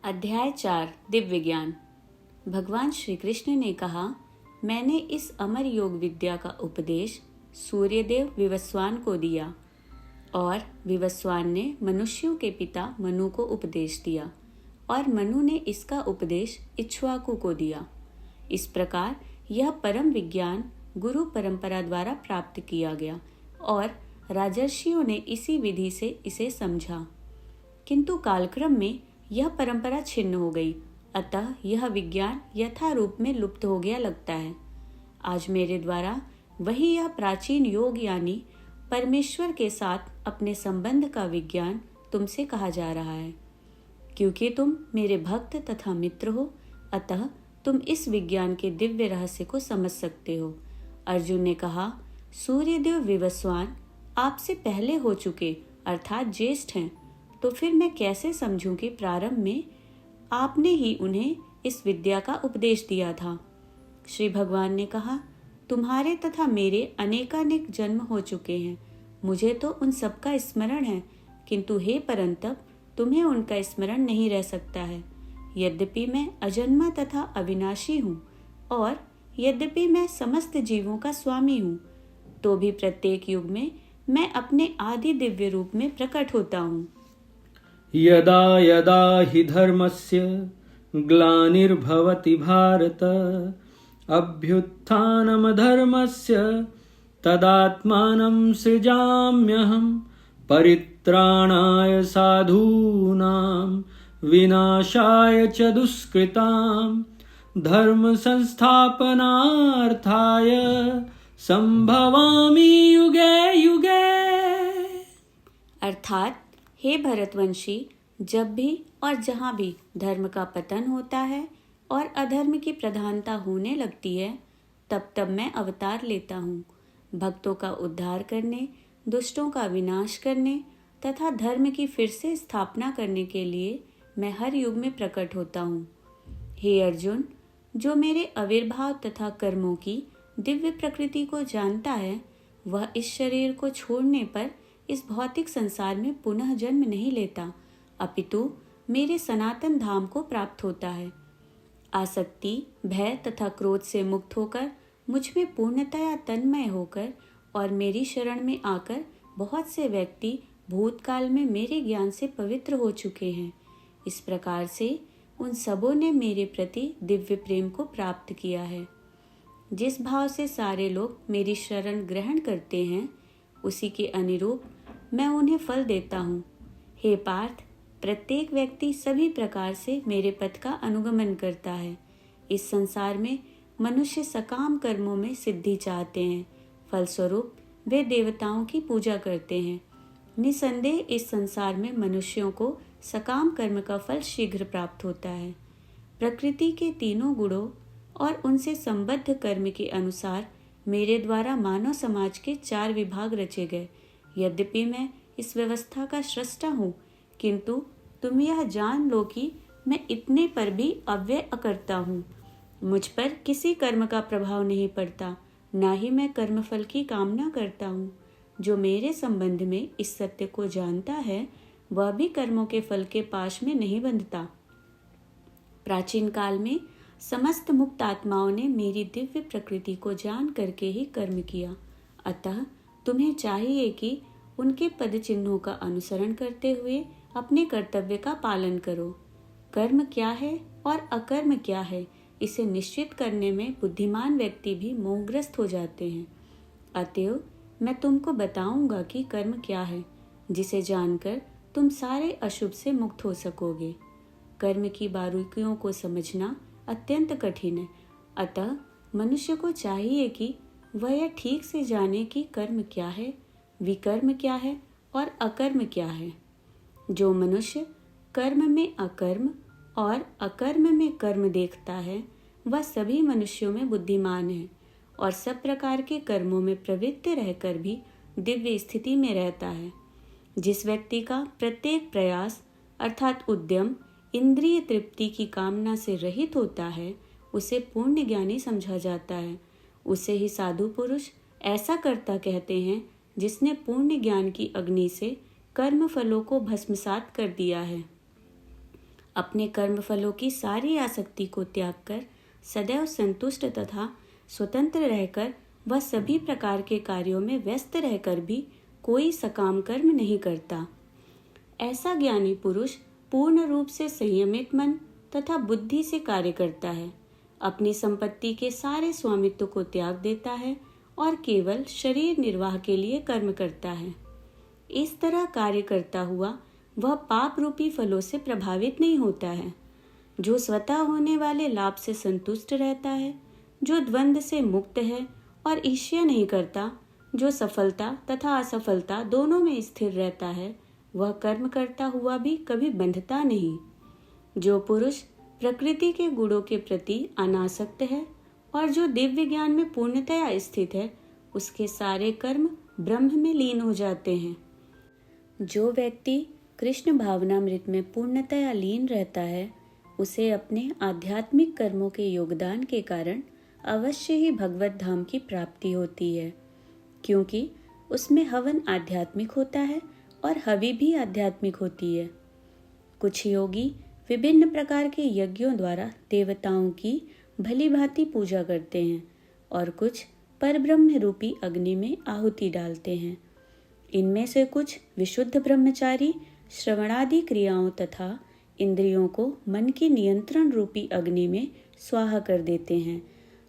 अध्याय 4 दिव्य ज्ञान। भगवान श्री कृष्ण ने कहा, मैंने इस अमर योग विद्या का उपदेश सूर्यदेव विवस्वान को दिया और विवस्वान ने मनुष्यों के पिता मनु को उपदेश दिया और मनु ने इसका उपदेश इक्ष्वाकु को दिया। इस प्रकार यह परम विज्ञान गुरु परंपरा द्वारा प्राप्त किया गया और राजर्षियों ने इसी विधि से इसे समझा। किंतु कालक्रम में यह परंपरा छिन्न हो गई, अतः यह विज्ञान यथा रूप में लुप्त हो गया लगता है। आज मेरे द्वारा वही यह प्राचीन योग यानी परमेश्वर के साथ अपने संबंध का विज्ञान तुमसे कहा जा रहा है। क्योंकि तुम मेरे भक्त तथा मित्र हो, अतः तुम इस विज्ञान के दिव्य रहस्य को समझ सकते हो। अर्जुन ने कहा, सूर्यदेव विवस्वान आपसे पहले हो चुके अर्थात ज्येष्ठ हैं, तो फिर मैं कैसे समझूं कि प्रारंभ में आपने ही उन्हें इस विद्या का उपदेश दिया था। श्री भगवान ने कहा, तुम्हारे तथा मेरे अनेकानेक जन्म हो चुके हैं, मुझे तो उन सबका स्मरण है, किंतु हे परंतप तुम्हें उनका स्मरण नहीं रह सकता है। यद्यपि मैं अजन्मा तथा अविनाशी हूँ और यद्यपि मैं समस्त जीवों का स्वामी हूँ, तो भी प्रत्येक युग में मैं अपने आदि दिव्य रूप में प्रकट होता हूँ। यदा यदा हि धर्मस्य ग्लानिर्भवति भारत अभ्युत्थानमधर्मस्य तदात्मानं सृजाम्यहं परित्राणाय साधूनां विनाशाय च दुष्कृतां धर्म संस्थापनार्थाय संभवामि युगे युगे। अर्थात, हे भरतवंशी, जब भी और जहाँ भी धर्म का पतन होता है और अधर्म की प्रधानता होने लगती है, तब तब मैं अवतार लेता हूँ। भक्तों का उद्धार करने, दुष्टों का विनाश करने तथा धर्म की फिर से स्थापना करने के लिए मैं हर युग में प्रकट होता हूँ। हे अर्जुन, जो मेरे आविर्भाव तथा कर्मों की दिव्य प्रकृति को जानता है, वह इस शरीर को छोड़ने पर इस भौतिक संसार में पुनः जन्म नहीं लेता, अपितु मेरे सनातन धाम को प्राप्त होता है। आसक्ति, भय तथा क्रोध से मुक्त होकर मुझ में पूर्णतया तन्मय होकर और मेरी शरण में आकर बहुत से व्यक्ति भूतकाल में मेरे ज्ञान से पवित्र हो चुके हैं। इस प्रकार से उन सबों ने मेरे प्रति दिव्य प्रेम को प्राप्त किया है। जिस भाव से सारे लोग मेरी शरण ग्रहण करते हैं, उसी के अनुरूप मैं उन्हें फल देता हूँ। हे पार्थ, प्रत्येक व्यक्ति सभी प्रकार से मेरे पथ का अनुगमन करता है। इस संसार में मनुष्य सकाम कर्मों में सिद्धि चाहते हैं, फलस्वरूप वे देवताओं की पूजा करते हैं। निसंदेह इस संसार में मनुष्यों को सकाम कर्म का फल शीघ्र प्राप्त होता है। प्रकृति के तीनों गुणों और उनसे संबद्ध कर्म के अनुसार मेरे द्वारा मानव समाज के 4 विभाग रचे गए। यद्यपि मैं इस व्यवस्था का स्रष्टा हूँ, किंतु तुम यह जान लो कि मैं इतने पर भी अव्यय अकर्ता हूँ। मुझ पर किसी कर्म का प्रभाव नहीं पड़ता, ना ही मैं कर्मफल की कामना करता हूँ। जो मेरे संबंध में इस सत्य को जानता है, वह भी कर्मों के फल के पाश में नहीं बंधता। प्राचीन काल में समस्त मुक्त आत्माओं ने मेरी दिव्य प्रकृति को जान करके ही कर्म किया, अतः तुम्हें चाहिए कि उनके पद चिन्हों का अनुसरण करते हुए अपने कर्तव्य का पालन करो। कर्म क्या है और अकर्म क्या है, इसे निश्चित करने में बुद्धिमान व्यक्ति भी मोहग्रस्त हो जाते हैं। अतएव मैं तुमको बताऊंगा कि कर्म क्या है, जिसे जानकर तुम सारे अशुभ से मुक्त हो सकोगे। कर्म की बारीकियों को समझना अत्यंत कठिन है, अतः मनुष्य को चाहिए कि वह यह ठीक से जाने कि कर्म क्या है, विकर्म क्या है और अकर्म क्या है। जो मनुष्य कर्म में अकर्म और अकर्म में कर्म देखता है, वह सभी मनुष्यों में बुद्धिमान है और सब प्रकार के कर्मों में प्रवृत्त रहकर भी दिव्य स्थिति में रहता है। जिस व्यक्ति का प्रत्येक प्रयास अर्थात उद्यम इंद्रिय तृप्ति की कामना से रहित होता है, उसे पूर्ण ज्ञानी समझा जाता है। उसे ही साधु पुरुष ऐसा कर्ता कहते हैं, जिसने पूर्ण ज्ञान की अग्नि से कर्म फलों को भस्मसात कर दिया है। अपने कर्म फलों की सारी आसक्ति को त्याग कर सदैव संतुष्ट तथा स्वतंत्र रहकर वह सभी प्रकार के कार्यों में व्यस्त रहकर भी कोई सकाम कर्म नहीं करता। ऐसा ज्ञानी पुरुष पूर्ण रूप से संयमित मन तथा बुद्धि से कार्य करता है, अपनी संपत्ति के सारे स्वामित्व को त्याग देता है और केवल शरीर निर्वाह के लिए कर्म करता है। इस तरह कार्य करता हुआ वह पाप रूपी फलों से प्रभावित नहीं होता है, जो स्वतः होने वाले लाभ से संतुष्ट रहता है, जो द्वंद्व से मुक्त है और ईर्ष्या नहीं करता, जो सफलता तथा असफलता दोनों में स्थिर रहता है, वह कर्म करता हुआ भी कभी बंधता नहीं। जो पुरुष प्रकृति के गुणों के प्रति अनासक्त है और जो दिव्य ज्ञान में पूर्णतया स्थित है, उसके सारे कर्म ब्रह्म में लीन हो जाते हैं। जो व्यक्ति कृष्ण भावनामृत में पूर्णतया लीन रहता है, उसे अपने आध्यात्मिक कर्मों के योगदान के कारण अवश्य ही भगवत धाम की प्राप्ति होती है, क्योंकि उसमें हवन आध्यात्मिक होता है और हवि भी आध्यात्मिक होती है। कुछ योगी विभिन्न प्रकार के यज्ञों द्वारा देवताओं की भली भांति पूजा करते हैं और कुछ परब्रह्म रूपी अग्नि में आहुति डालते हैं। इनमें से कुछ विशुद्ध ब्रह्मचारी श्रवणादि क्रियाओं तथा इंद्रियों को मन की नियंत्रण रूपी अग्नि में स्वाहा कर देते हैं,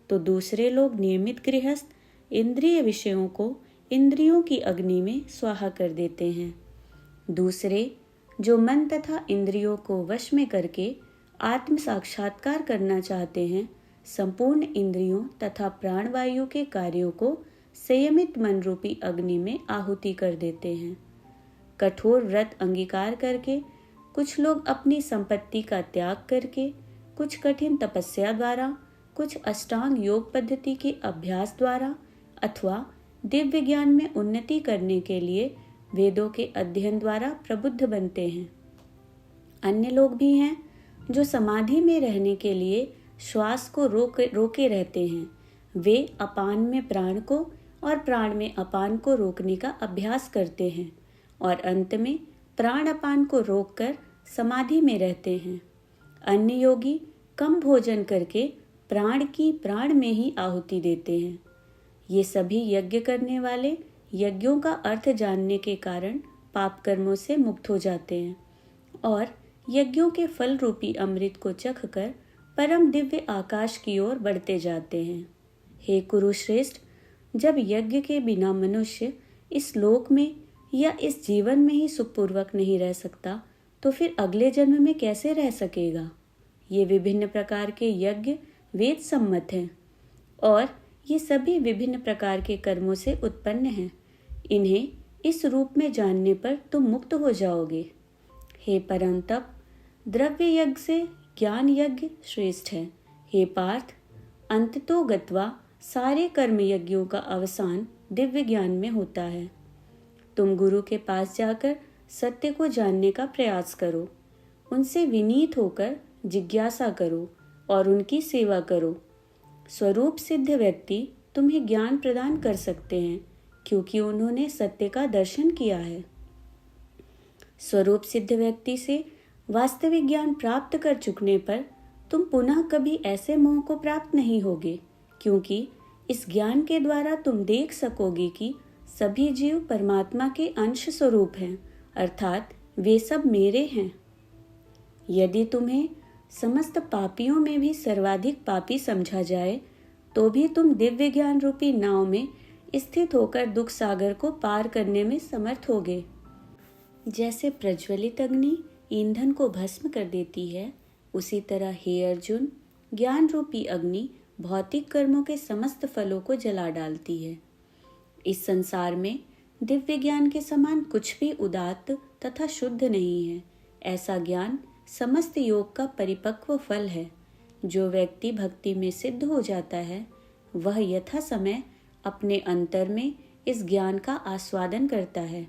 तो दूसरे लोग नियमित गृहस्थ इंद्रिय विषयों को इंद्रियों की अग्नि में स्वाहा कर देते हैं। दूसरे जो मन तथा इंद्रियों को वश में करके आत्म साक्षात्कार करना चाहते हैं, संपूर्ण इंद्रियों तथा प्राणवायु के कार्यों को संयमित मन रूपी अग्नि में आहुति कर देते हैं। कठोर व्रत अंगीकार करके कुछ लोग अपनी संपत्ति का त्याग करके, कुछ कठिन तपस्या द्वारा, कुछ अष्टांग योग पद्धति के अभ्यास द्वारा अथवा दिव्य ज्ञान में उन्नति करने के लिए वेदों के अध्ययन द्वारा प्रबुद्ध बनते हैं। अन्य लोग भी हैं जो समाधि में रहने के लिए श्वास को रोके रहते हैं। वे अपान में प्राण को और प्राण में अपान को रोकने का अभ्यास करते हैं और अंत में प्राण अपान को रोककर समाधि में रहते हैं। अन्य योगी कम भोजन करके प्राण की प्राण में ही आहुति देते हैं। ये सभी यज्ञ करने वाले यज्ञों का अर्थ जानने के कारण पाप कर्मों से मुक्त हो जाते हैं और यज्ञों के फल रूपी अमृत को चख कर परम दिव्य आकाश की ओर बढ़ते जाते हैं। हे कुरुश्रेष्ठ, जब यज्ञ के बिना मनुष्य इस लोक में या इस जीवन में ही सुखपूर्वक नहीं रह सकता, तो फिर अगले जन्म में कैसे रह सकेगा। ये विभिन्न प्रकार के यज्ञ वेद सम्मत हैं और ये सभी विभिन्न प्रकार के कर्मों से उत्पन्न हैं। इन्हें इस रूप में जानने पर तुम मुक्त हो जाओगे। हे परंतप, द्रव्य यज्ञ से ज्ञान यज्ञ श्रेष्ठ है। हे पार्थ, अंततो गत्वा सारे कर्म यज्ञों का अवसान दिव्य ज्ञान में होता है। तुम गुरु के पास जाकर सत्य को जानने का प्रयास करो, उनसे विनीत होकर जिज्ञासा करो और उनकी सेवा करो। स्वरूप सिद्ध व्यक्ति तुम्हें ज्ञान प्रदान कर सकते हैं, क्योंकि उन्होंने सत्य का दर्शन किया है। स्वरूप सिद्ध व्यक्ति से वास्तविक ज्ञान प्राप्त कर चुकने पर तुम पुनः कभी ऐसे मोह को प्राप्त नहीं होगे, क्योंकि इस ज्ञान के द्वारा तुम देख सकोगे कि सभी जीव परमात्मा के अंश स्वरूप हैं, अर्थात वे सब मेरे हैं। यदि तुम्हें समस्त पापियों में भी सर्वाधिक पापी समझा जाए, तो भी तुम दिव्य ज्ञान रूपी नाव में स्थित होकर दुख सागर को पार करने में समर्थ होगे। जैसे प्रज्वलित अग्नि ईंधन को भस्म कर देती है, उसी तरह हे अर्जुन, ज्ञान रूपी अग्नि भौतिक कर्मों के समस्त फलों को जला डालती है। इस संसार में दिव्य ज्ञान के समान कुछ भी उदात्त तथा शुद्ध नहीं है। ऐसा ज्ञान समस्त योग का परिपक्व फल है। जो व्यक्ति भक्ति में सिद्ध हो जाता है, वह यथा समय अपने अंतर में इस ज्ञान का आस्वादन करता है।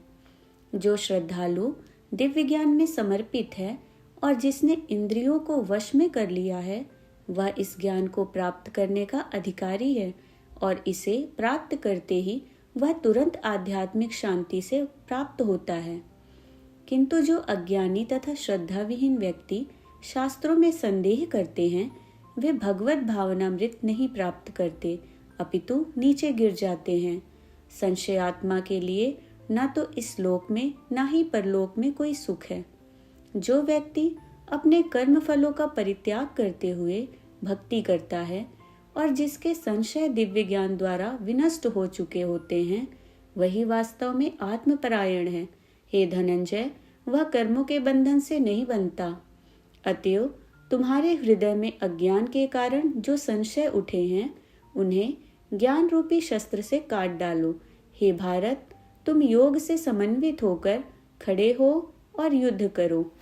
जो श्रद्धालु दिव्य ज्ञान में समर्पित है और जिसने इंद्रियों को वश में कर लिया है, वह इस ज्ञान को प्राप्त करने का अधिकारी है और इसे प्राप्त करते ही वह तुरंत आध्यात्मिक शांति से प्राप्त होता है। किंतु जो अज्ञानी तथा श्रद्धा विहीन व्यक्ति शास्त्रों में संदेह करते हैं वे भगवत भावनामृत नहीं प्राप्त करते, अपितु नीचे गिर जाते हैं। संशयात्मा के लिए न तो इस लोक में न ही परलोक में कोई सुख है। जो व्यक्ति अपने कर्म फलों का परित्याग करते हुए भक्ति करता है और जिसके संशय दिव्य ज्ञान द्वारा विनष्ट हो चुके होते हैं, वही वास्तव में आत्मपरायण है। हे धनंजय, वह कर्मों के बंधन से नहीं बनता। अतएव तुम्हारे हृदय में अज्ञान के कारण जो संशय उठे हैं, उन्हें ज्ञान रूपी शस्त्र से काट डालो। हे भारत, तुम योग से समन्वित होकर खड़े हो और युद्ध करो।